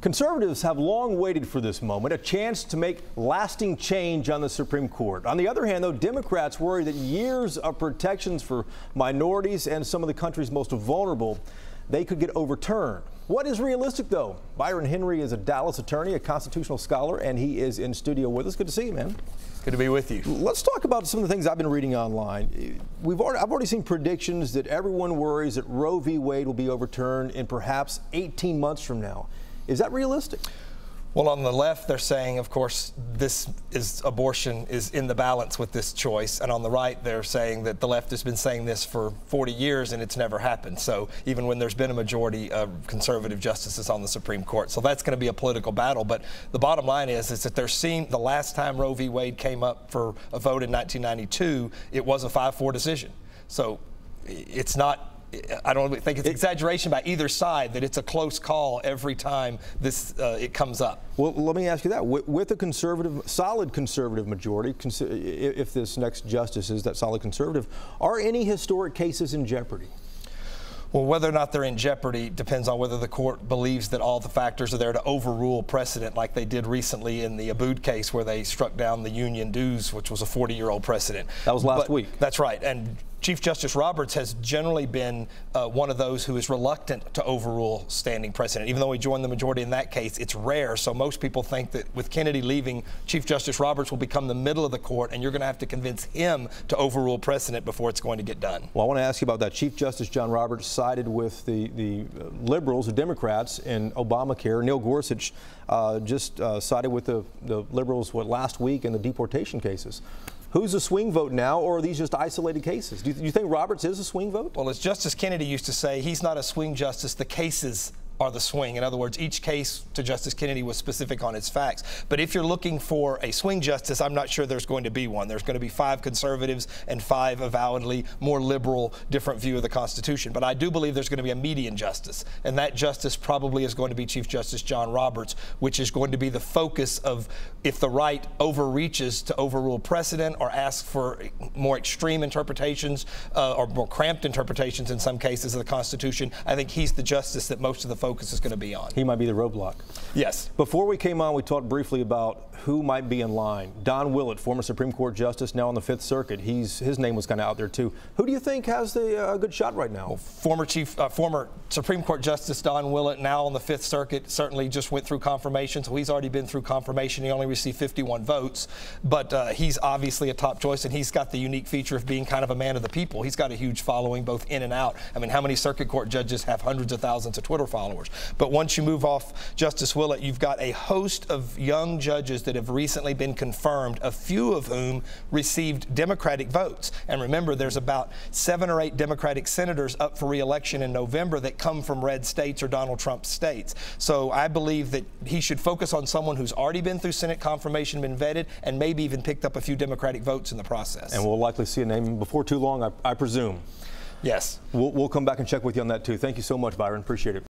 Conservatives have long waited for this moment, a chance to make lasting change on the Supreme Court. On the other hand, though, Democrats worry that years of protections for minorities and some of the country's most vulnerable, they could get overturned. What is realistic, though? Byron Henry is a Dallas attorney, a constitutional scholar, and he is in studio with us. Good to see you, man. Good to be with you. Let's talk about some of the things I've been reading online. I've already seen predictions that everyone worries that Roe v. Wade will be overturned in perhaps 18 months from now. Is that realistic? Well, on the left, they're saying, of course, abortion is in the balance with this choice. And on the right, they're saying that the left has been saying this for 40 years and it's never happened. So even when there's been a majority of conservative justices on the Supreme Court. So that's going to be a political battle. But the bottom line is that the last time Roe v. Wade came up for a vote in 1992, it was a 5-4 decision. So it's not. I don't think it's exaggeration by either side that it's a close call every time it comes up. Well, let me ask you that. With a solid conservative majority, if this next justice is that solid conservative, are any historic cases in jeopardy? Well, whether or not they're in jeopardy depends on whether the court believes that all the factors are there to overrule precedent, like they did recently in the Abood case where they struck down the union dues, which was a 40-year-old precedent. That was last week. That's right. And Chief Justice Roberts has generally been one of those who is reluctant to overrule standing precedent. Even though he joined the majority in that case, it's rare. So most people think that with Kennedy leaving, Chief Justice Roberts will become the middle of the court, and you're going to have to convince him to overrule precedent before it's going to get done. Well, I want to ask you about that. Chief Justice John Roberts sided with the liberals, the Democrats, in Obamacare. Neil Gorsuch just sided with the liberals, last week in the deportation cases. Who's a swing vote now, or are these just isolated cases? Do you think Roberts is a swing vote? Well, as Justice Kennedy used to say, he's not a swing justice. The cases are the swing. In other words, each case to Justice Kennedy was specific on its facts. But if you're looking for a swing justice, I'm not sure there's going to be one. There's going to be 5 conservatives and 5 avowedly more liberal, different view of the Constitution. But I do believe there's going to be a median justice, and that justice probably is going to be Chief Justice John Roberts, which is going to be the focus of if the right overreaches to overrule precedent or ask for more extreme interpretations or more cramped interpretations in some cases of the Constitution. I think he's the justice that most of the focus is going to be on. He might be the roadblock. Yes. Before we came on, we talked briefly about who might be in line. Don Willett, former Supreme Court Justice, now on the 5th Circuit. His name was kind of out there too. Who do you think has the good shot right now? Well, former Supreme Court Justice Don Willett, now on the 5th Circuit, certainly just went through confirmation. So he's already been through confirmation. He only received 51 votes, but he's obviously a top choice, and he's got the unique feature of being kind of a man of the people. He's got a huge following both in and out. I mean, how many circuit court judges have hundreds of thousands of Twitter followers? But once you move off Justice Willett, you've got a host of young judges that have recently been confirmed, a few of whom received Democratic votes. And remember, there's about 7 or 8 Democratic senators up for re-election in November that come from red states or Donald Trump states. So I believe that he should focus on someone who's already been through Senate confirmation, been vetted, and maybe even picked up a few Democratic votes in the process. And we'll likely see a name before too long, I presume. Yes. We'll come back and check with you on that too. Thank you so much, Byron. Appreciate it.